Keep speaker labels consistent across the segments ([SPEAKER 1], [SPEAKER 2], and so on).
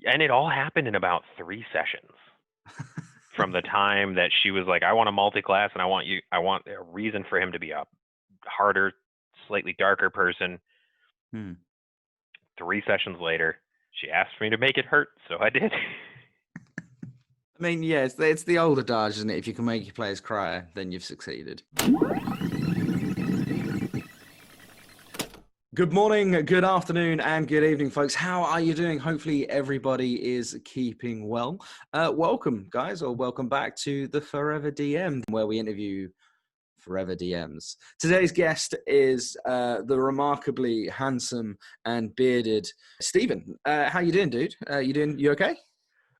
[SPEAKER 1] And it all happened in about 3 sessions from the time that she was like, "I want a multi-class, and I want a reason for him to be a harder, slightly darker person."
[SPEAKER 2] Hmm.
[SPEAKER 1] 3 sessions later, she asked me to make it hurt, so I did.
[SPEAKER 2] I mean, yeah, it's the old adage, isn't it? If you can make your players cry, then you've succeeded. Good morning, good afternoon, and good evening, folks. How are you doing? Hopefully, everybody is keeping well. Welcome, guys, or welcome back to the Forever DM, where we interview Forever DMs. Today's guest is the remarkably handsome and bearded Steven. How you doing, dude? You okay?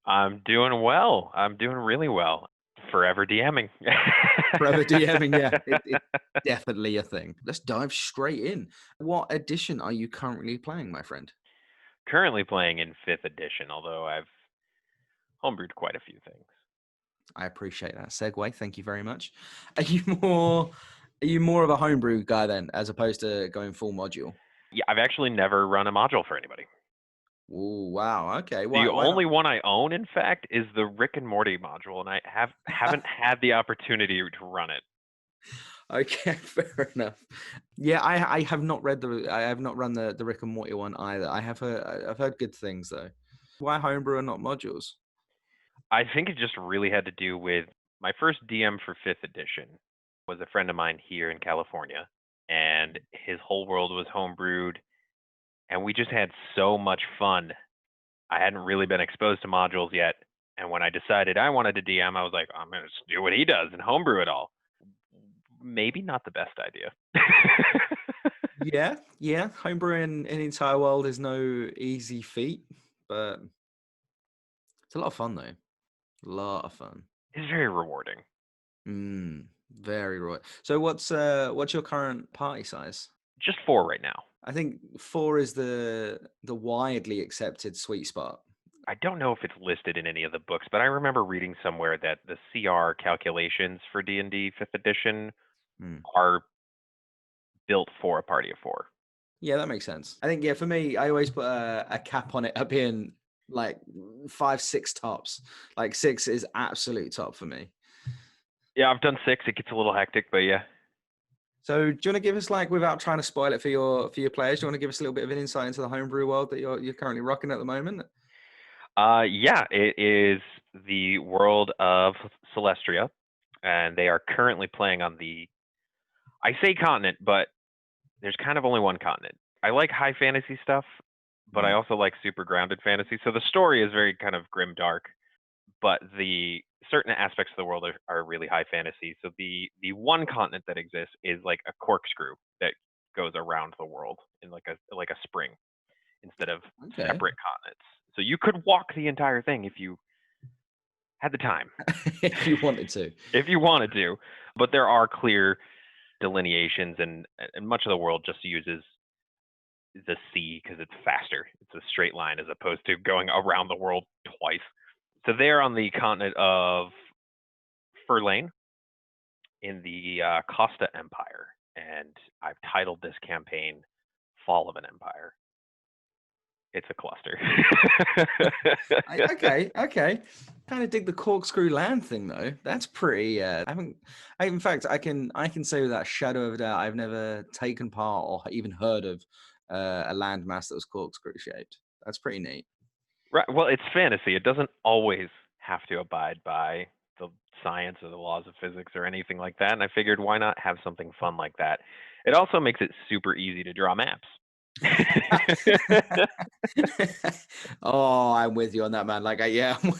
[SPEAKER 1] I'm doing well. I'm doing really well. Forever DMing.
[SPEAKER 2] Forever DMing, yeah, it's definitely a thing. Let's dive straight in. What edition are you currently playing, my friend?
[SPEAKER 1] Currently playing in 5th edition, although I've homebrewed quite a few things.
[SPEAKER 2] I appreciate that segue. Thank you very much. Are you more of a homebrew guy then, as opposed to going full module?
[SPEAKER 1] Yeah, I've actually never run a module for anybody.
[SPEAKER 2] Oh wow, okay.
[SPEAKER 1] The
[SPEAKER 2] Why not?
[SPEAKER 1] only one I own, in fact, is the Rick and Morty module, and I haven't had the opportunity to run it.
[SPEAKER 2] Okay, fair enough. Yeah, I have not read I have not run the Rick and Morty one either. I've heard good things though. Why homebrew and not modules?
[SPEAKER 1] I think it just really had to do with my first DM for 5th edition was a friend of mine here in California, and his whole world was homebrewed, and we just had so much fun. I hadn't really been exposed to modules yet, and when I decided I wanted to DM, I was like, I'm gonna just do what he does and homebrew it all. Maybe not the best idea.
[SPEAKER 2] Yeah. Homebrewing in the entire world is no easy feat, but it's a lot of fun though. A lot of fun.
[SPEAKER 1] It's very rewarding.
[SPEAKER 2] Very right. So what's your current party size?
[SPEAKER 1] Just 4 right now.
[SPEAKER 2] I think 4 is the widely accepted sweet spot.
[SPEAKER 1] I don't know if it's listed in any of the books, but I remember reading somewhere that the CR calculations for D&D 5th edition
[SPEAKER 2] Hmm.
[SPEAKER 1] are built for a party of 4.
[SPEAKER 2] Yeah, that makes sense. I think, yeah, for me, I always put a cap on it at being like 5, 6 tops. Like 6 is absolute top for me.
[SPEAKER 1] Yeah, I've done 6. It gets a little hectic, but yeah.
[SPEAKER 2] So, do you want to give us, like, without trying to spoil it for your players, do you want to give us a little bit of an insight into the homebrew world that you're currently rocking at the moment?
[SPEAKER 1] Yeah, it is the world of Celestria, and they are currently playing on I say continent, but there's kind of only one continent. I like high fantasy stuff, but I
[SPEAKER 2] Mm.
[SPEAKER 1] also like super grounded fantasy. So the story is very kind of grim dark, but the certain aspects of the world are really high fantasy. So the one continent that exists is like a corkscrew that goes around the world in like a spring instead of
[SPEAKER 2] Okay.
[SPEAKER 1] separate continents. So you could walk the entire thing if you had the time,
[SPEAKER 2] If you wanted to.
[SPEAKER 1] if you wanted to. But there are clear delineations, and much of the world just uses the sea because it's faster. It's a straight line as opposed to going around the world twice. So they're on the continent of Furlane in the Costa Empire, and I've titled this campaign "Fall of an Empire." It's a cluster.
[SPEAKER 2] Okay. Kind of dig the corkscrew land thing though. That's pretty. In fact, I can say without a shadow of a doubt, I've never taken part or even heard of a landmass that was corkscrew shaped. That's pretty neat.
[SPEAKER 1] Right. Well, it's fantasy. It doesn't always have to abide by the science or the laws of physics or anything like that. And I figured, why not have something fun like that? It also makes it super easy to draw maps.
[SPEAKER 2] Oh, I'm with you on that, man. Like, yeah, I'm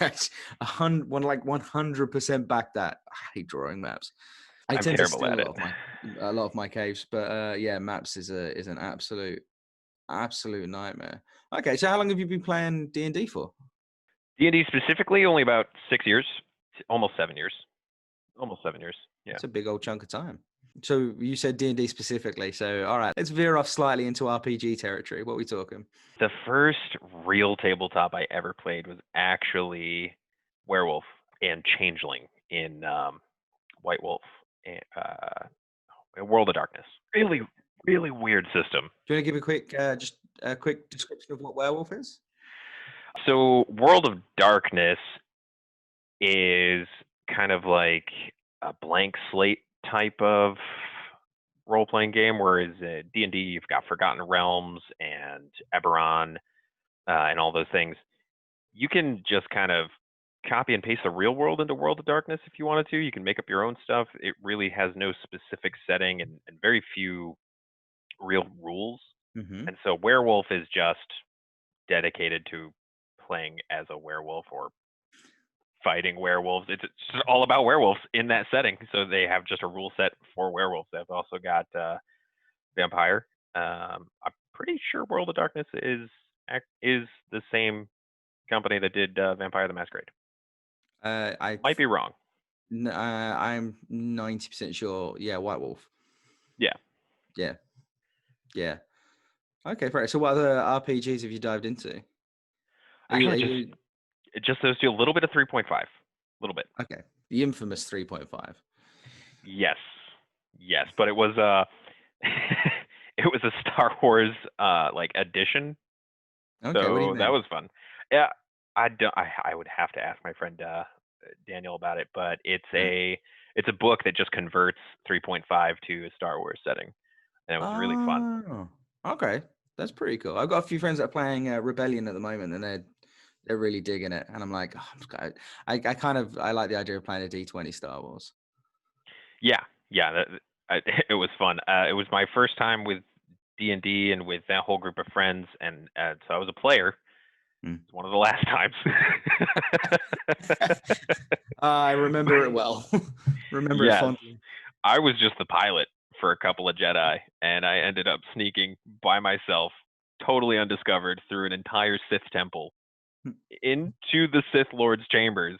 [SPEAKER 2] a hundred, 100% back that. I hate drawing maps. I
[SPEAKER 1] I'm
[SPEAKER 2] tend to
[SPEAKER 1] terrible
[SPEAKER 2] steal
[SPEAKER 1] at it.
[SPEAKER 2] a lot of my caves, but yeah, maps is an absolute nightmare. Okay, so how long have you been playing D&D for?
[SPEAKER 1] D&D specifically, only about 6 years, almost 7 years, almost 7 years. Yeah.
[SPEAKER 2] It's a big old chunk of time. So you said D&D specifically. So all right, let's veer off slightly into RPG territory. What are we talking?
[SPEAKER 1] The first real tabletop I ever played was actually Werewolf and Changeling in White Wolf, World of Darkness. Really, really weird system.
[SPEAKER 2] Do you want to give a quick, just a quick description of what werewolf is?
[SPEAKER 1] So World of Darkness is kind of like a blank slate type of role-playing game, whereas D&D, you've got Forgotten Realms and Eberron and all those things. You can just kind of copy and paste the real world into World of Darkness if you wanted to. You can make up your own stuff. It really has no specific setting and very few real rules.
[SPEAKER 2] Mm-hmm.
[SPEAKER 1] And so Werewolf is just dedicated to playing as a werewolf or fighting werewolves. It's just all about werewolves in that setting. So they have just a rule set for werewolves. They've also got vampire. I'm pretty sure World of Darkness is the same company that did Vampire the Masquerade.
[SPEAKER 2] I
[SPEAKER 1] Might be wrong.
[SPEAKER 2] I'm 90% sure. Yeah, White Wolf.
[SPEAKER 1] Yeah.
[SPEAKER 2] Yeah. Yeah. Okay, fair. So what other RPGs have you dived into?
[SPEAKER 1] Actually, just those two. A little bit of 3.5. A little bit.
[SPEAKER 2] Okay. The infamous 3.5.
[SPEAKER 1] Yes. Yes, but it was it was a Star Wars like edition.
[SPEAKER 2] Okay,
[SPEAKER 1] So
[SPEAKER 2] what do you
[SPEAKER 1] that
[SPEAKER 2] mean?
[SPEAKER 1] was fun. Yeah, I would have to ask my friend Daniel about it, but it's a book that just converts 3.5 to a Star Wars setting, and it was really fun.
[SPEAKER 2] Oh, okay. That's pretty cool. I've got a few friends that are playing Rebellion at the moment, and they're really digging it. And I'm like, oh, I like the idea of playing a D20 Star Wars.
[SPEAKER 1] Yeah, yeah, it was fun. It was my first time with D&D and with that whole group of friends, and so I was a player. It's one of the last times.
[SPEAKER 2] I remember it well. Remember it
[SPEAKER 1] Yes,
[SPEAKER 2] fondly.
[SPEAKER 1] I was just the pilot for a couple of Jedi, and I ended up sneaking by myself, totally undiscovered, through an entire Sith temple into the Sith Lord's chambers,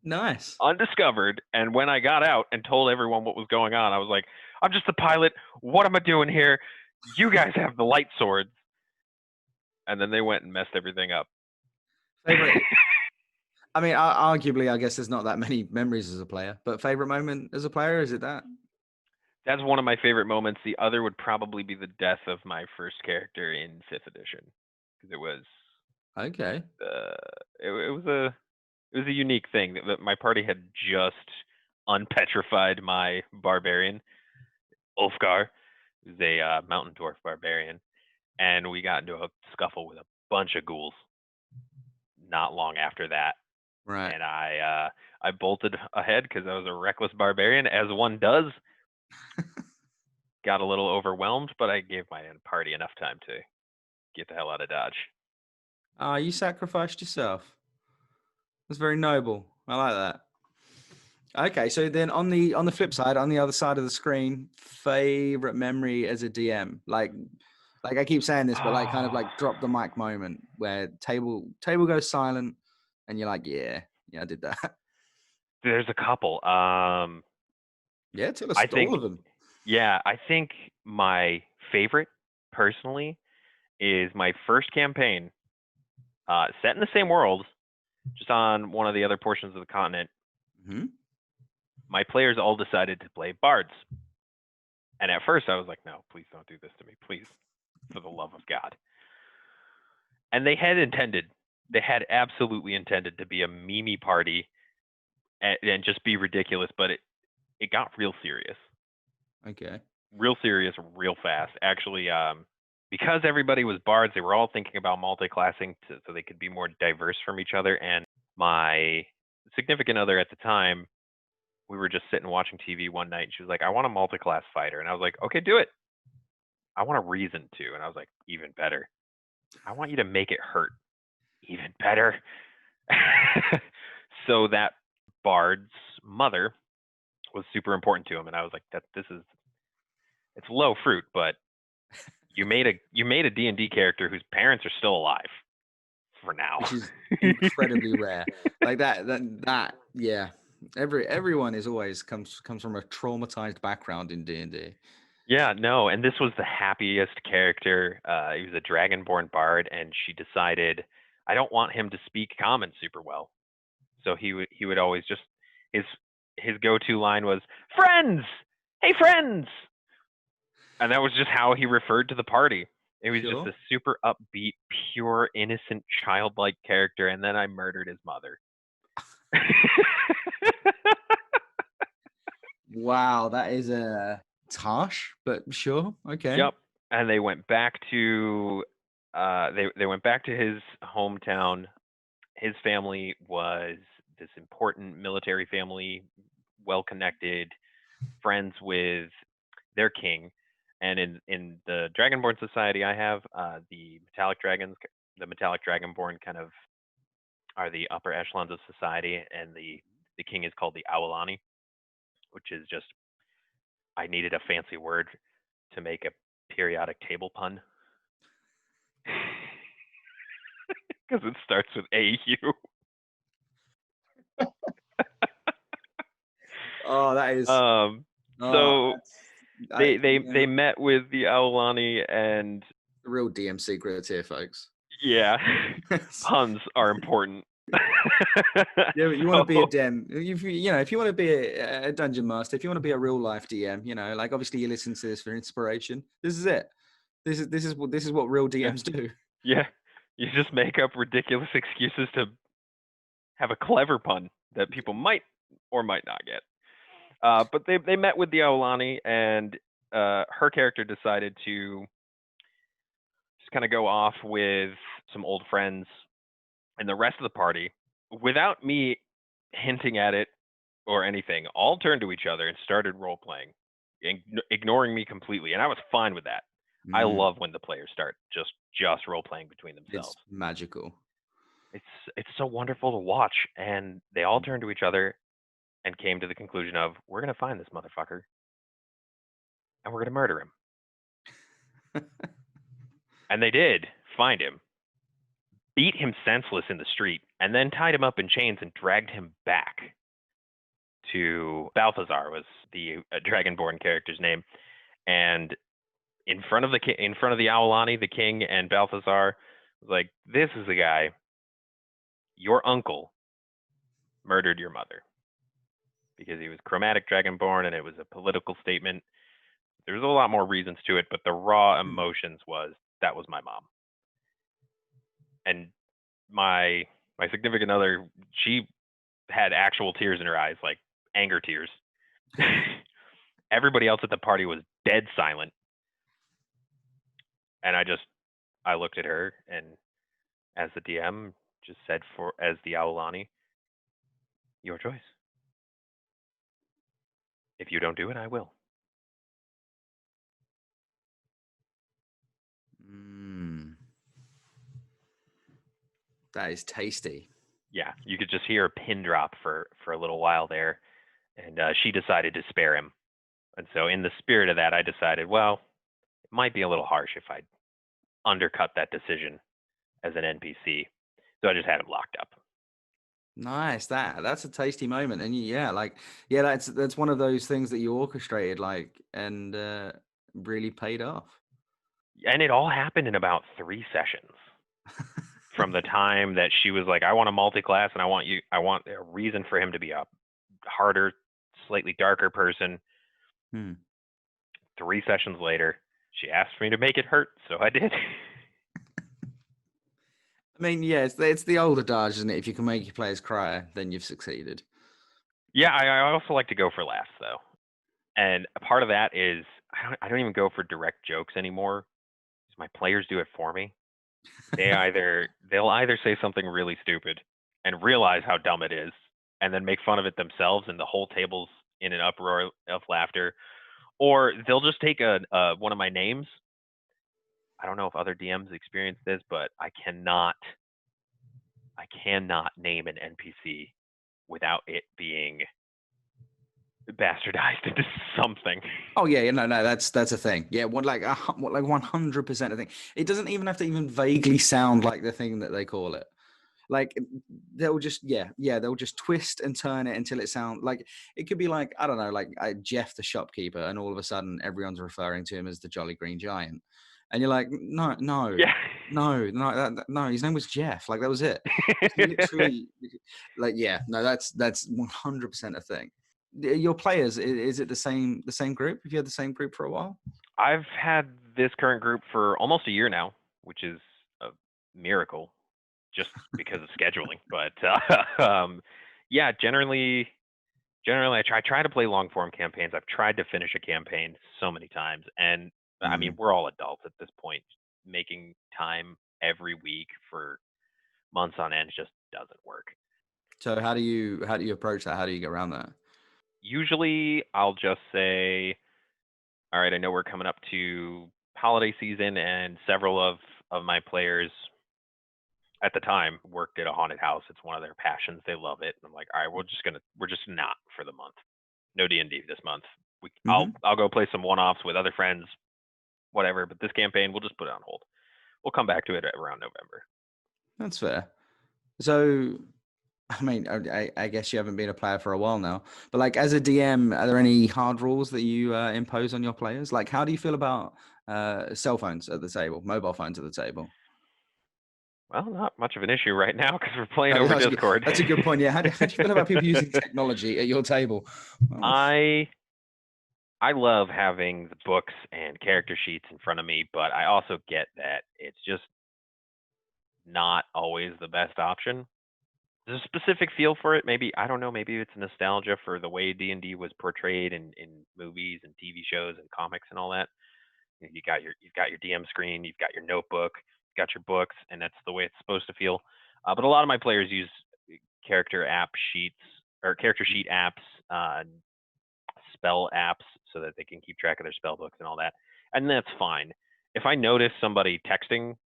[SPEAKER 2] Nice.
[SPEAKER 1] undiscovered. And when I got out and told everyone what was going on, I was like, I'm just the pilot. What am I doing here? You guys have the light swords. And then they went and messed everything up.
[SPEAKER 2] Favorite. I mean, arguably, I guess there's not that many memories as a player, but favorite moment as a player, is it that?
[SPEAKER 1] That's one of my favorite moments. The other would probably be the death of my first character in 5th edition, because it was
[SPEAKER 2] Okay.
[SPEAKER 1] it was a unique thing that my party had just unpetrified my barbarian, Ulfgar, who's a mountain dwarf barbarian, and we got into a scuffle with a bunch of ghouls not long after that.
[SPEAKER 2] Right.
[SPEAKER 1] And I bolted ahead because I was a reckless barbarian, as one does. Got a little overwhelmed, but I gave my party enough time to get the hell out of Dodge.
[SPEAKER 2] You sacrificed yourself. That's very noble. I like that. Okay, so then on the flip side, on the other side of the screen, favorite memory as a DM, like I keep saying this, but like kind of like drop the mic moment where table goes silent, and you're like, yeah, I did that.
[SPEAKER 1] There's a couple.
[SPEAKER 2] Yeah, tell us
[SPEAKER 1] I
[SPEAKER 2] all
[SPEAKER 1] think,
[SPEAKER 2] of them.
[SPEAKER 1] yeah, I think my favorite personally is my first campaign, set in the same world, just on one of the other portions of the continent.
[SPEAKER 2] Mm-hmm.
[SPEAKER 1] My players all decided to play bards. And at first I was like, no, please don't do this to me. Please, for the love of God. And they had absolutely intended to be a meme party and just be ridiculous, but it got real serious.
[SPEAKER 2] Okay.
[SPEAKER 1] Real serious, real fast. Actually, because everybody was bards, they were all thinking about multi-classing so they could be more diverse from each other. And my significant other at the time, we were just sitting watching TV one night, and she was like, I want a multi-class fighter. And I was like, okay, do it. I want a reason to. And I was like, even better. I want you to make it hurt. Even better. So that bard's mother was super important to him, and I was like, it's low fruit, but you made a D&D character whose parents are still alive for now.
[SPEAKER 2] Which is incredibly rare. Like that yeah. Everyone is always comes from a traumatized background in D&D.
[SPEAKER 1] Yeah, no, and this was the happiest character. He was a dragonborn bard, and she decided, I don't want him to speak common super well. So he would always just his go-to line was, friends, hey friends, and that was just how he referred to the party. It was just
[SPEAKER 2] Sure.
[SPEAKER 1] a super upbeat, pure, innocent, childlike character, and then I murdered his mother.
[SPEAKER 2] Wow, that is it's harsh, but sure, okay.
[SPEAKER 1] Yep. And they went back to they went back to his hometown. His family was this important military family, well connected, friends with their king. And in the Dragonborn society I have, the metallic dragons, the metallic dragonborn kind of are the upper echelons of society, and the king is called the Awalani, which is just, I needed a fancy word to make a periodic table pun because it starts with AU.
[SPEAKER 2] Oh, that is
[SPEAKER 1] Um,
[SPEAKER 2] oh,
[SPEAKER 1] so they
[SPEAKER 2] yeah,
[SPEAKER 1] met with the Aulani, and
[SPEAKER 2] the real DM secrets here, folks.
[SPEAKER 1] yeah, puns are important.
[SPEAKER 2] Yeah, but you want to be a
[SPEAKER 1] So
[SPEAKER 2] DM. If you want to be a dungeon master, if you want to be a real life DM, like obviously you listen to this for inspiration. This is it. This is what real
[SPEAKER 1] yeah,
[SPEAKER 2] DMs do.
[SPEAKER 1] yeah, you just make up ridiculous excuses to have a clever pun that people might or might not get. But they met with the Aulani, and her character decided to just kind of go off with some old friends and the rest of the party without me hinting at it or anything. All turned to each other and started role playing, ignoring me completely, and I was fine with that. I
[SPEAKER 2] Mm,
[SPEAKER 1] love when the players start just role playing between
[SPEAKER 2] it's
[SPEAKER 1] themselves.
[SPEAKER 2] magical.
[SPEAKER 1] It's it's so wonderful to watch, and they all turned to each other and came to the conclusion of, we're gonna find this motherfucker and we're gonna murder him. And they did find him, beat him senseless in the street, and then tied him up in chains and dragged him back to Balthazar, was the Dragonborn character's name. And in front of the Aulani, the king, and Balthazar, was like, this is the guy, your uncle murdered your mother, because he was chromatic dragonborn and it was a political statement. There's a lot more reasons to it, but the raw
[SPEAKER 2] Hmm.
[SPEAKER 1] emotions was, that was my mom. And my significant other, she had actual tears in her eyes, like anger tears. Everybody else at the party was dead silent, and I looked at her, and as the DM just said, for as the Aulani, your choice. If you don't do it, I will.
[SPEAKER 2] Mm, that is tasty.
[SPEAKER 1] Yeah, you could just hear a pin drop for a little while there, and she decided to spare him. And so, in the spirit of that, I decided, well, it might be a little harsh if I undercut that decision as an NPC. So I just had him locked up.
[SPEAKER 2] Nice. That's a tasty moment, and yeah, that's one of those things that you orchestrated, and really paid off.
[SPEAKER 1] And it all happened in about 3 sessions. From the time that she was like, I want a multi-class, and I want a reason for him to be a harder, slightly darker person.
[SPEAKER 2] Hmm.
[SPEAKER 1] 3 sessions later, she asked me to make it hurt, so I did.
[SPEAKER 2] I mean, yeah, it's the older adage, isn't it? If you can make your players cry, then you've succeeded.
[SPEAKER 1] Yeah, I also like to go for laughs though, and a part of that is I don't even go for direct jokes anymore. My players do it for me. They'll either say something really stupid and realize how dumb it is, and then make fun of it themselves, and the whole table's in an uproar of laughter, or they'll just take one of my names. I don't know if other DMs experience this, but I cannot name an NPC without it being bastardized into something.
[SPEAKER 2] Oh yeah, no, that's a thing. Yeah, like 100% a thing. It doesn't even have to even vaguely sound like the thing that they call it. Like they'll just they'll just twist and turn it until it sounds like it could be like, I don't know, like Jeff the shopkeeper, and all of a sudden everyone's referring to him as the Jolly Green Giant, and you're like, no, no,
[SPEAKER 1] Yeah.
[SPEAKER 2] no, no, no, his name was Jeff. Like that was it. Literally, like yeah, no, that's 100% a thing. Your players, is it the same group? Have you had the same group for a while?
[SPEAKER 1] I've had this current group for almost a year now, which is a miracle just because of scheduling. But yeah, generally I try to play long form campaigns. I've tried to finish a campaign so many times, and I mean
[SPEAKER 2] Mm.
[SPEAKER 1] we're all adults at this point. Making time every week for months on end just doesn't work.
[SPEAKER 2] So how do you approach that? How do you get around that?
[SPEAKER 1] Usually I'll just say, all right, I know we're coming up to holiday season, and several of my players at the time worked at a haunted house. It's one of their passions. They love it. And I'm like, all right, we're just not for the month. No D&D this month.
[SPEAKER 2] Hmm.
[SPEAKER 1] I'll go play some one-offs with other friends, whatever. But this campaign, we'll just put it on hold. We'll come back to it around November.
[SPEAKER 2] That's fair. So, I mean, I guess you haven't been a player for a while now, but like as a DM, are there any hard rules that you impose on your players? Like, how do you feel about cell phones at the table, mobile phones at the table?
[SPEAKER 1] Well, not much of an issue right now because we're playing
[SPEAKER 2] Oh, yeah,
[SPEAKER 1] over Discord.
[SPEAKER 2] that's a good point. Yeah, how do you feel about people using technology at your table? Well,
[SPEAKER 1] I I love having the books and character sheets in front of me, but I also get that it's just not always the best option. There's a specific feel for it. Maybe I don't know. Maybe it's nostalgia for the way D&D was portrayed in movies and TV shows and comics and all that. You've got your DM screen, you've got your notebook, you've got your books, and that's the way it's supposed to feel. But a lot of my players use character app sheets or character sheet apps, spell apps, so that they can keep track of their spell books and all that. And that's fine. If I notice somebody texting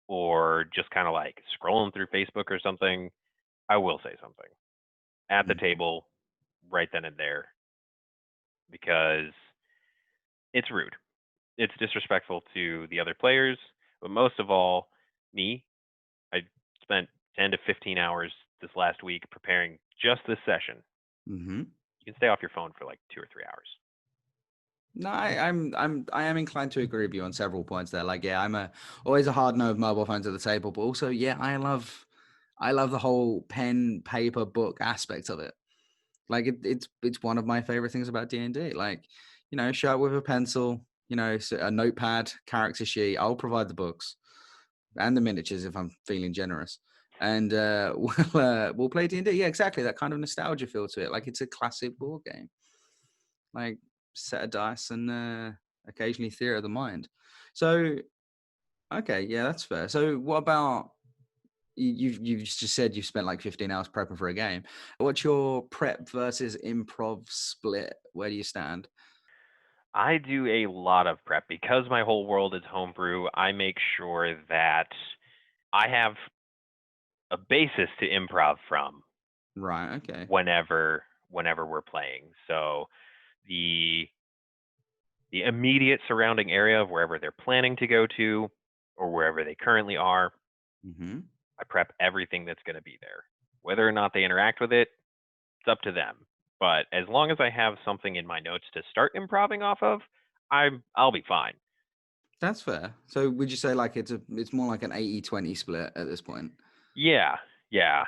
[SPEAKER 1] or just kind of like scrolling through Facebook or something, I will say something at the
[SPEAKER 2] mm,
[SPEAKER 1] table right then and there because it's rude. It's disrespectful to the other players, but most of all, me. I spent 10 to 15 hours this last week preparing just this session.
[SPEAKER 2] mm-hmm.
[SPEAKER 1] You can stay off your phone for like 2 or 3 hours.
[SPEAKER 2] No, I am inclined to agree with you on several points there. Like, yeah, I'm always a hard no of mobile phones at the table, but also, yeah, I love the whole pen, paper, book aspect of it. Like, it's one of my favorite things about D&D. Like, show up with a pencil, a notepad, character sheet. I'll provide the books and the miniatures if I'm feeling generous, and we'll play D&D. Yeah, exactly. That kind of nostalgia feel to it. Like, it's a classic board game. Like, set of dice and occasionally theater of the mind. So, okay, yeah, that's fair. So, what about you've just said you've spent like 15 hours prepping for a game. What's your prep versus improv split? Where do you stand?
[SPEAKER 1] I do a lot of prep because my whole world is homebrew. I make sure that I have a basis to improv from
[SPEAKER 2] Right. Okay.
[SPEAKER 1] whenever we're playing. So the the immediate surrounding area of wherever they're planning to go to or wherever they currently are,
[SPEAKER 2] Mm-hmm.
[SPEAKER 1] I prep everything that's going to be there. Whether or not they interact with it, it's up to them. But as long as I have something in my notes to start improving off of, I'll be fine.
[SPEAKER 2] That's fair. So, would you say like it's more like an 80-20 split at this point?
[SPEAKER 1] Yeah, yeah.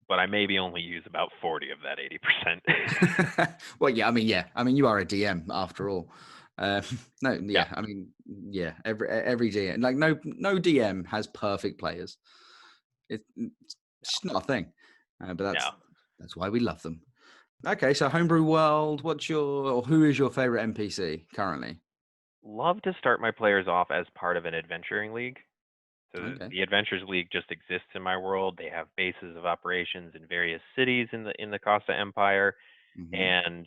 [SPEAKER 1] But I maybe only use about 40 of that 80%.
[SPEAKER 2] Well, yeah. I mean, yeah. I mean, you are a DM after all. Uh, no,
[SPEAKER 1] Yeah,
[SPEAKER 2] yeah. I mean, yeah. Every DM, like no DM has perfect players. It's just not a thing. But
[SPEAKER 1] no.
[SPEAKER 2] that's why we love them. Okay, so Homebrew World, or who is your favorite NPC currently?
[SPEAKER 1] Love to start my players off as part of an adventuring league. So
[SPEAKER 2] Okay.
[SPEAKER 1] the Adventures League just exists in my world. They have bases of operations in various cities in the Costa Empire,
[SPEAKER 2] Hmm.
[SPEAKER 1] and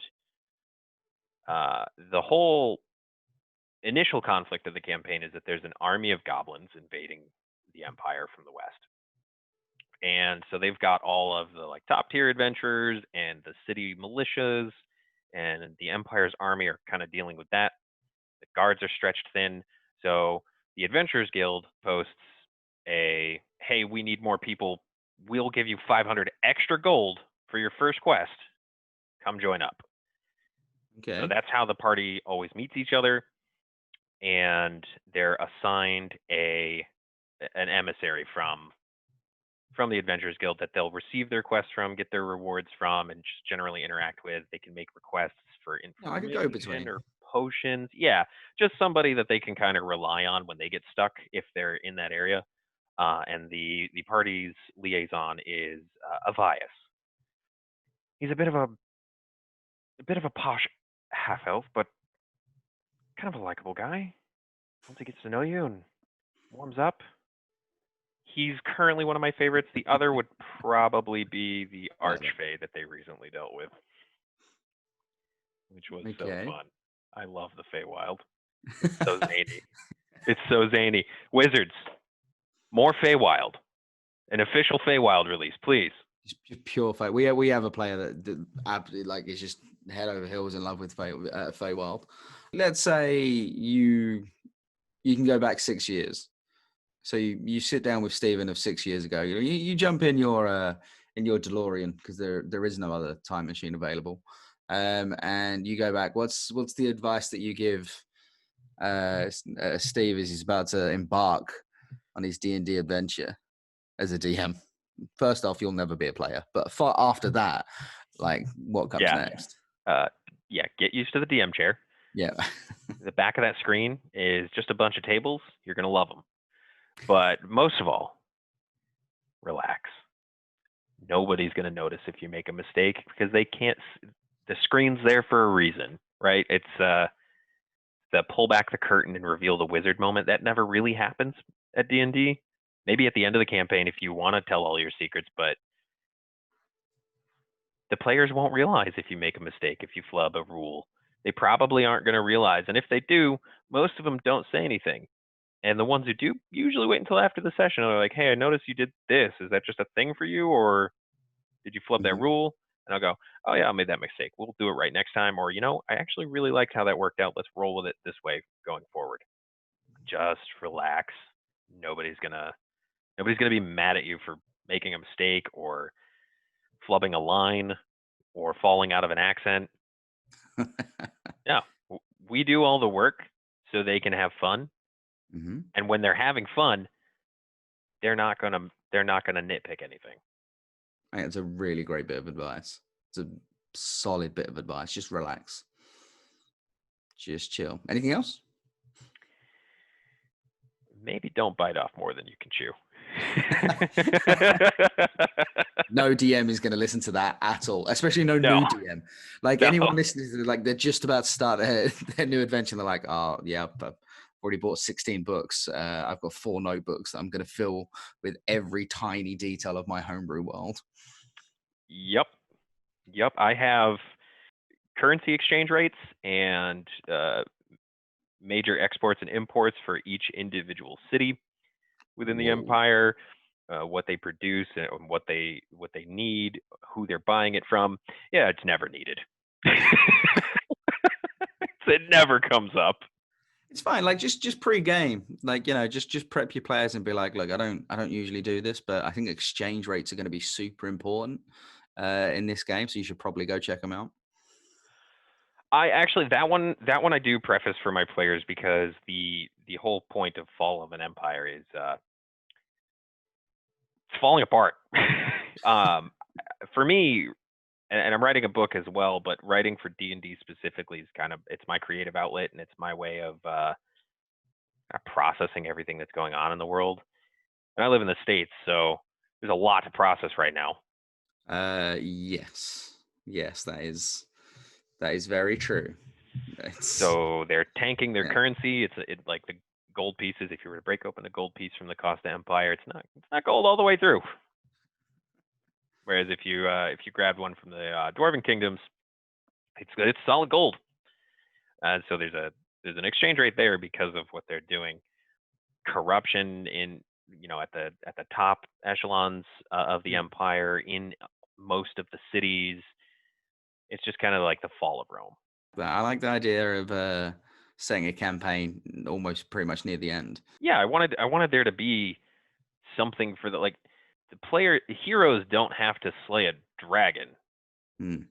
[SPEAKER 1] the whole initial conflict of the campaign is that there's an army of goblins invading the Empire from the west, and so they've got all of the like top tier adventurers and the city militias, and the Empire's army are kind of dealing with that. The guards are stretched thin, so the Adventurers Guild posts a, hey, we need more people. We'll give you 500 extra gold for your first quest. Come join up. So
[SPEAKER 2] Okay.
[SPEAKER 1] that's how the party always meets each other, and they're assigned an emissary from the Adventurers Guild that they'll receive their quests from, get their rewards from, and just generally interact with. They can make requests for
[SPEAKER 2] No, I could go
[SPEAKER 1] information
[SPEAKER 2] between.
[SPEAKER 1] or potions. Yeah, just somebody that they can kind of rely on when they get stuck if they're in that area. And the party's liaison is Avias. He's a bit of a posh half elf, but kind of a likable guy. Once he gets to know you and warms up, he's currently one of my favorites. The other would probably be the
[SPEAKER 2] Love it.
[SPEAKER 1] Archfey that they recently dealt with, which was so
[SPEAKER 2] Okay.
[SPEAKER 1] fun. I love the Feywild. It's so zany. It's so zany. Wizards, more Feywild. An official Feywild release, please.
[SPEAKER 2] Just pure Fey. We have a player that absolutely like is just head over heels in love with Feywild. Let's say you can go back 6 years. So you sit down with Steven of 6 years ago. You jump in your DeLorean because there is no other time machine available, and you go back. What's the advice that you give Steve as he's about to embark on his D&D adventure as a DM? First off, you'll never be a player, but after that, like what comes
[SPEAKER 1] Yeah.
[SPEAKER 2] next?
[SPEAKER 1] Yeah, get used to the DM chair.
[SPEAKER 2] Yeah.
[SPEAKER 1] The back of that screen is just a bunch of tables. You're going to love them. But most of all, relax. Nobody's going to notice if you make a mistake because they can't. The screen's there for a reason, right? It's the pull back the curtain and reveal the wizard moment. That never really happens at D&D. Maybe at the end of the campaign if you want to tell all your secrets, but the players won't realize if you make a mistake, if you flub a rule. They probably aren't going to realize. And if they do, most of them don't say anything. And the ones who do usually wait until after the session. They're like, hey, I noticed you did this. Is that just a thing for you? Or did you flub that
[SPEAKER 2] Mhm.
[SPEAKER 1] rule? And I'll go, oh, yeah, I made that mistake. We'll do it right next time. Or, I actually really liked how that worked out. Let's roll with it this way going forward. Just relax. Nobody's going to be mad at you for making a mistake or flubbing a line or falling out of an accent. Yeah, we do all the work so they can have fun.
[SPEAKER 2] Mm-hmm.
[SPEAKER 1] And when they're having fun, they're not gonna nitpick anything.
[SPEAKER 2] I think it's a really great bit of advice. It's a solid bit of advice. Just relax. Just chill. Anything else?
[SPEAKER 1] Maybe don't bite off more than you can chew.
[SPEAKER 2] No DM is going to listen to that at all, especially no
[SPEAKER 1] No.
[SPEAKER 2] new DM. Like
[SPEAKER 1] No.
[SPEAKER 2] anyone listening to like they're just about to start their new adventure. And they're like, oh yeah, I've already bought 16 books. I've got 4 notebooks that I'm going to fill with every tiny detail of my homebrew world.
[SPEAKER 1] Yep. I have currency exchange rates and major exports and imports for each individual city within the
[SPEAKER 2] Whoa.
[SPEAKER 1] empire, what they produce and what they need, who they're buying it from. Yeah, it's never needed. It never comes up.
[SPEAKER 2] It's fine. Like just pre-game, like just prep your players and be like, look, I don't usually do this, but I think exchange rates are going to be super important in this game, so you should probably go check them out.
[SPEAKER 1] I actually that one I do preface for my players because the whole point of Fall of an Empire is it's falling apart. For me, and I'm writing a book as well, but writing for D&D specifically is it's my creative outlet and it's my way of processing everything that's going on in the world. And I live in the States, so there's a lot to process right now.
[SPEAKER 2] Yes, that is very true.
[SPEAKER 1] So they're tanking their
[SPEAKER 2] Yeah.
[SPEAKER 1] currency. It's like the gold pieces. If you were to break open the gold piece from the Costa Empire, it's not gold all the way through. Whereas if you grabbed one from the Dwarven kingdoms, it's solid gold. So there's an exchange rate there because of what they're doing. Corruption in at the top echelons of the empire in most of the cities. It's just kind of like the fall of Rome.
[SPEAKER 2] But I like the idea of setting a campaign almost pretty much near the end.
[SPEAKER 1] Yeah, I wanted there to be something for the heroes don't have to slay a dragon.
[SPEAKER 2] Mm.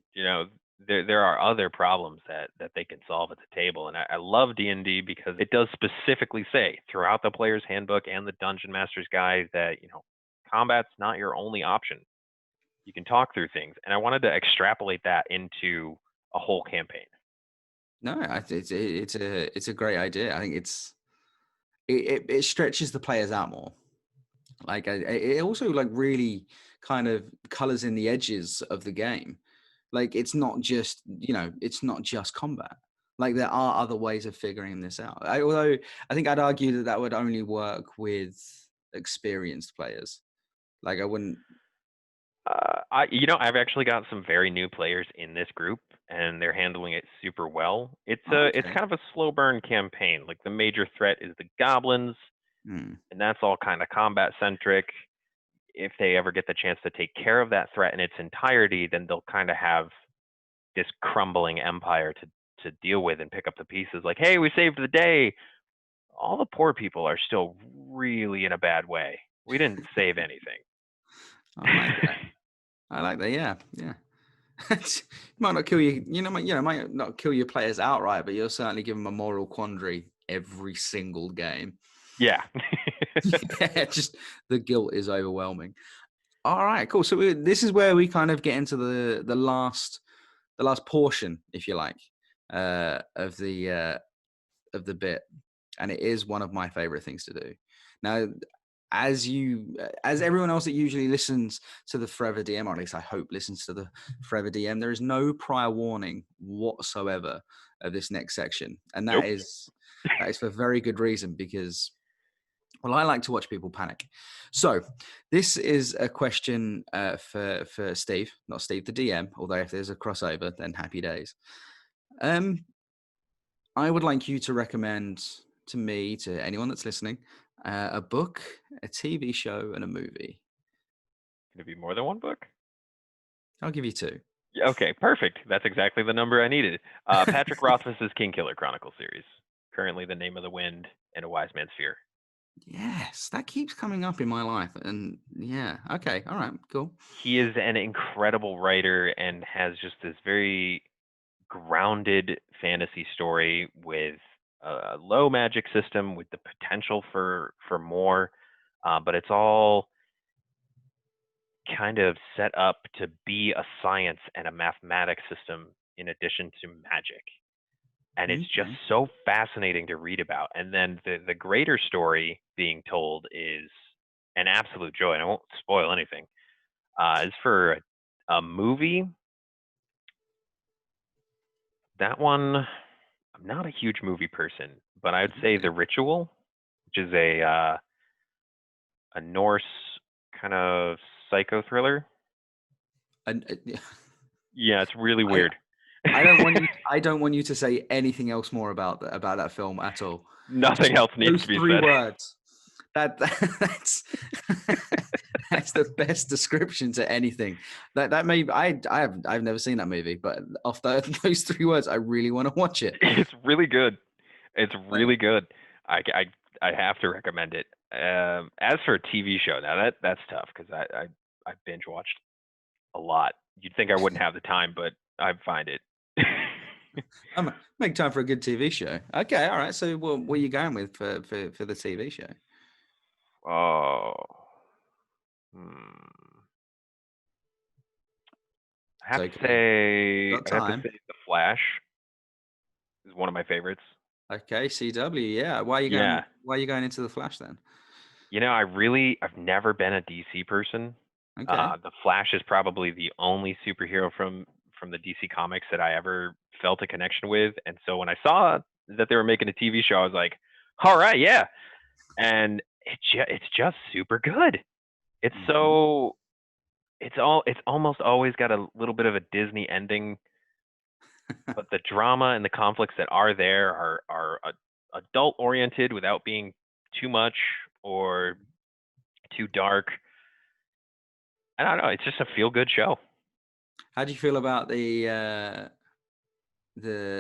[SPEAKER 1] There are other problems that they can solve at the table, and I love D&D because it does specifically say throughout the player's handbook and the dungeon master's guide that combat's not your only option. You can talk through things, and I wanted to extrapolate that into a whole campaign.
[SPEAKER 2] No, it's a great idea. I think it stretches the players out more. Like it also like really kind of colors in the edges of the game. Like it's not just it's not just combat. Like there are other ways of figuring this out. Although I think I'd argue that that would only work with experienced players. Like I wouldn't.
[SPEAKER 1] I've actually got some very new players in this group, and they're handling it super well.
[SPEAKER 2] Oh,
[SPEAKER 1] It's
[SPEAKER 2] okay.
[SPEAKER 1] kind of a slow burn campaign. Like the major threat is the goblins,
[SPEAKER 2] Hmm.
[SPEAKER 1] and that's all kind of combat centric. If they ever get the chance to take care of that threat in its entirety, then they'll kind of have this crumbling empire to deal with and pick up the pieces. Like, hey, we saved the day. All the poor people are still really in a bad way. We didn't save anything.
[SPEAKER 2] I like that. I like that. Yeah, yeah. It might not kill you, might not kill your players outright, but you'll certainly give them a moral quandary every single game.
[SPEAKER 1] Yeah.
[SPEAKER 2] Yeah, just the guilt is overwhelming. All right, cool. So this is where we kind of get into the last portion, if you like, of the bit, and it is one of my favorite things to do. Now, as everyone else that usually listens to the Forever DM, or at least I hope listens to the Forever DM, there is no prior warning whatsoever of this next section, and
[SPEAKER 1] Nope.
[SPEAKER 2] that is for very good reason because. Well, I like to watch people panic. So, this is a question for Steve, not Steve the DM. Although if there's a crossover, then happy days. Um, I would like you to recommend to me, to anyone that's listening, a book, a TV show, and a movie.
[SPEAKER 1] Can it be more than one book?
[SPEAKER 2] I'll give you two.
[SPEAKER 1] Yeah, okay, perfect. That's exactly the number I needed. Patrick Rothfuss's King Killer Chronicle series. Currently, The Name of the Wind and A Wise Man's Fear.
[SPEAKER 2] Yes, that keeps coming up in my life, and yeah, okay, all right, cool.
[SPEAKER 1] He is an incredible writer and has just this very grounded fantasy story with a low magic system with the potential for more, but it's all kind of set up to be a science and a mathematics system in addition to magic. And it's just
[SPEAKER 2] Okay.
[SPEAKER 1] so fascinating to read about. And then the greater story being told is an absolute joy. And I won't spoil anything. As for a movie, that one, I'm not a huge movie person, but I'd say The Ritual, which is a Norse kind of psycho thriller.
[SPEAKER 2] And,
[SPEAKER 1] Yeah, it's really
[SPEAKER 2] I
[SPEAKER 1] weird.
[SPEAKER 2] I don't want you to say anything else more about that film at all. Just
[SPEAKER 1] Nothing else needs
[SPEAKER 2] those
[SPEAKER 1] to be
[SPEAKER 2] three
[SPEAKER 1] said.
[SPEAKER 2] words. That's that's the best description to anything. That may I've never seen that movie, but off those three words, I really want to watch it.
[SPEAKER 1] It's really good. It's
[SPEAKER 2] Like,
[SPEAKER 1] really good. I have to recommend it. As for a TV show, now that's tough because I binge watched a lot. You'd think I wouldn't have the time, but I find it.
[SPEAKER 2] I'm make time for a good TV show. Okay, all right. So, what are you going with for the TV show?
[SPEAKER 1] Oh, hmm.
[SPEAKER 2] It's okay. Got
[SPEAKER 1] I'd have to
[SPEAKER 2] time.
[SPEAKER 1] say The Flash is one of my favorites.
[SPEAKER 2] Okay, CW. Yeah.
[SPEAKER 1] Yeah.
[SPEAKER 2] Why are you going into the Flash then?
[SPEAKER 1] I've never been a DC person.
[SPEAKER 2] Okay.
[SPEAKER 1] The Flash is probably the only superhero from the DC comics that I ever felt a connection with, and so when I saw that they were making a TV show, I was like, "All right, yeah." And it's just super good. It's
[SPEAKER 2] Mhm.
[SPEAKER 1] so it's almost always got a little bit of a Disney ending, but the drama and the conflicts that are there are adult oriented without being too much or too dark. I don't know. It's just a feel good show.
[SPEAKER 2] How do you feel about the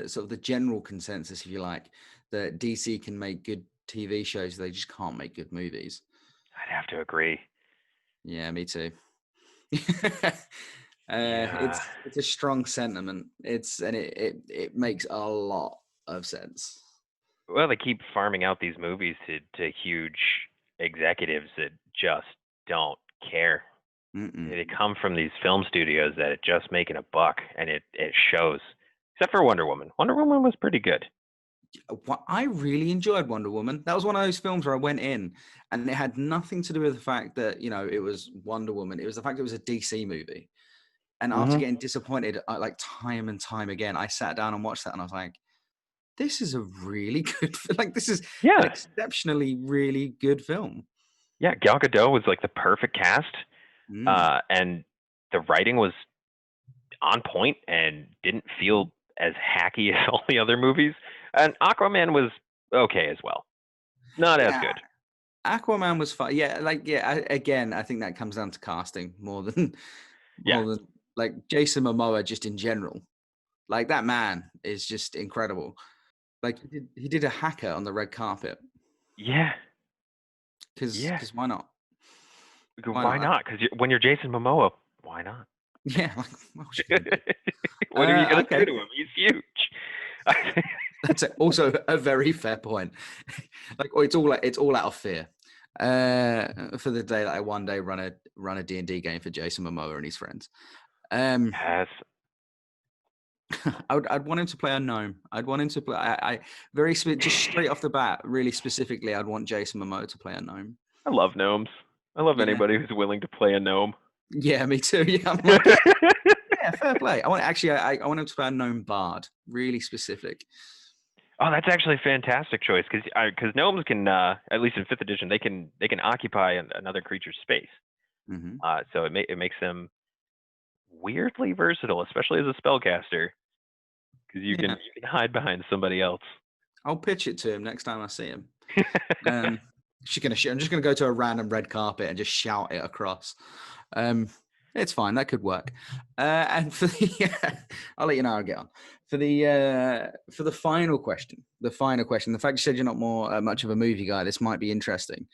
[SPEAKER 2] sort of the general consensus, if you like, that DC can make good TV shows, they just can't make good movies?
[SPEAKER 1] I'd have to agree.
[SPEAKER 2] Yeah, me too.
[SPEAKER 1] Yeah.
[SPEAKER 2] It's a strong sentiment. It makes a lot of sense.
[SPEAKER 1] Well, they keep farming out these movies to huge executives that just don't care.
[SPEAKER 2] Mm-mm.
[SPEAKER 1] They come from these film studios that are just making a buck, and it shows. Except for Wonder Woman. Wonder Woman was pretty good.
[SPEAKER 2] I really enjoyed Wonder Woman. That was one of those films where I went in and it had nothing to do with the fact that, it was Wonder Woman. It was the fact it was a DC movie. And after
[SPEAKER 1] Hmm.
[SPEAKER 2] getting disappointed, like time and time again, I sat down and watched that and I was like, this is a really good, this is an
[SPEAKER 1] Yeah.
[SPEAKER 2] exceptionally really good film.
[SPEAKER 1] Yeah. Gal Gadot was like the perfect cast.
[SPEAKER 2] Mm.
[SPEAKER 1] And the writing was on point and didn't
[SPEAKER 2] Mhm.
[SPEAKER 1] feel as hacky as all the other movies. And Aquaman was okay as well. Not as
[SPEAKER 2] Yeah,
[SPEAKER 1] good.
[SPEAKER 2] Aquaman was fun. Yeah, again, I think that comes down to casting more than
[SPEAKER 1] Yeah.
[SPEAKER 2] more than like Jason Momoa just in general. Like that man is just incredible. Like he did a hacker on the red carpet
[SPEAKER 1] Yeah.
[SPEAKER 2] because
[SPEAKER 1] Yeah.
[SPEAKER 2] why not? Why
[SPEAKER 1] Why
[SPEAKER 2] not?
[SPEAKER 1] not? Because when you're Jason Momoa, why not?
[SPEAKER 2] Yeah, like what else you gonna do?
[SPEAKER 1] What are you gonna do
[SPEAKER 2] Okay,
[SPEAKER 1] to him? He's huge.
[SPEAKER 2] that's also a very fair point. Like, oh, it's all out of fear. For the day that I one day run a D&D game for Jason Momoa and his friends. Um,
[SPEAKER 1] Yes.
[SPEAKER 2] I'd want him to play a gnome. I'd want him to play. Just straight off the bat, really specifically, I'd want Jason Momoa to play a gnome.
[SPEAKER 1] I love gnomes. I love
[SPEAKER 2] Yeah,
[SPEAKER 1] anybody who's willing to play a gnome.
[SPEAKER 2] yeah, me too. Yeah, I'm like, yeah, fair play. I want him to play a gnome bard. Really specific.
[SPEAKER 1] Oh, that's actually a fantastic choice because gnomes can at least in fifth edition they can occupy another creature's space.
[SPEAKER 2] Hmm.
[SPEAKER 1] So it makes them weirdly versatile, especially as a spellcaster, because
[SPEAKER 2] Yeah,
[SPEAKER 1] you can hide behind somebody else.
[SPEAKER 2] I'll pitch it to him next time I see him. Um, I'm just gonna go to a random red carpet and just shout it across. Um, it's fine. That could work. And for the, I'll let you know how I get on. For the final question, the fact you said you're not more much of a movie guy, this might be interesting.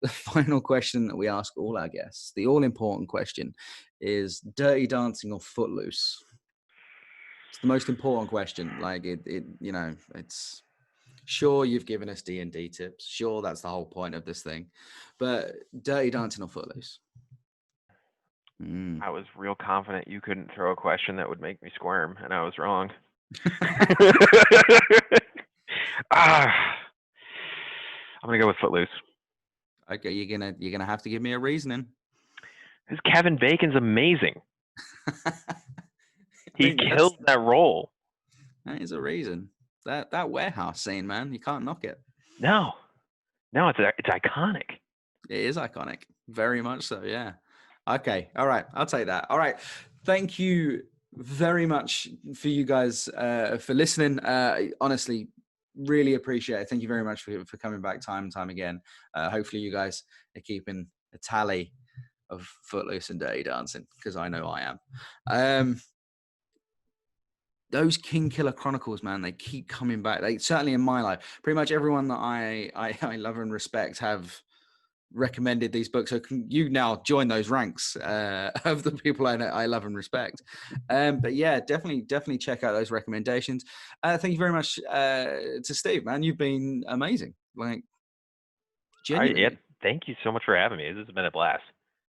[SPEAKER 2] The final question that we ask all our guests, the all important question, is Dirty Dancing or Footloose? It's the most important question. Like it's sure you've given us D&D tips. Sure, that's the whole point of this thing. But Dirty Dancing or Footloose? Mm.
[SPEAKER 1] I was real confident you couldn't throw a question that would make me squirm, and I was wrong. ah, I'm gonna go with Footloose.
[SPEAKER 2] Okay, you're gonna have to give me a reasoning.
[SPEAKER 1] Because Kevin Bacon's amazing.
[SPEAKER 2] I
[SPEAKER 1] He
[SPEAKER 2] mean, that's
[SPEAKER 1] killed that role.
[SPEAKER 2] that is a reason. That warehouse scene, man, you can't knock it.
[SPEAKER 1] No, no, it's iconic.
[SPEAKER 2] It is iconic, very much so. Yeah. Okay. All right. I'll take that. All right. Thank you very much for you guys for listening. Honestly, really appreciate it. Thank you very much for coming back time and time again. Hopefully, you guys are keeping a tally of Footloose and Dirty Dancing because I know I am. Those King Killer Chronicles, man, they keep coming back. They certainly in my life, pretty much everyone that I love and respect have recommended these books. So can you now join those ranks of the people I love and respect. But yeah, definitely check out those recommendations. Thank you very much to Steve, man. You've been amazing. Like
[SPEAKER 1] Yeah,
[SPEAKER 2] genuinely.
[SPEAKER 1] thank you so much for having me. This has been a blast.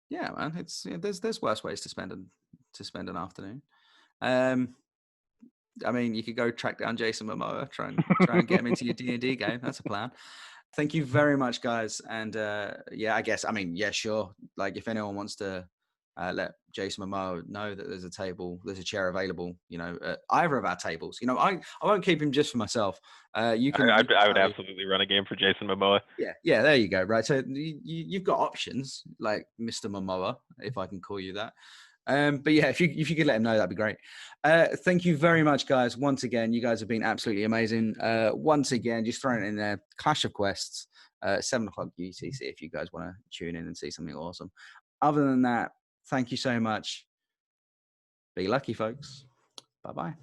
[SPEAKER 2] Yeah, man. There's worse ways to spend an afternoon. Um, I mean, you could go track down Jason Momoa, try and get him into your D&D game. That's a plan. Thank you very much, guys. And yeah, I guess, I mean, yeah, sure. Like if anyone wants to let Jason Momoa know that there's a chair available, at either of our tables, I won't keep him just for myself. You can,
[SPEAKER 1] I would
[SPEAKER 2] tell
[SPEAKER 1] absolutely run a game for Jason Momoa.
[SPEAKER 2] yeah, there you go. Right. So you've got options like Mr. Momoa, if I can call you that. But yeah, if you could let him know, that'd be great. Thank you very much, guys. Once again, you guys have been absolutely amazing. Once again, just throwing it in there, Clash of Quests, 7 o'clock UTC, if you guys want to tune in and see something awesome. Other than that, thank you so much. Be lucky, folks. Bye-bye.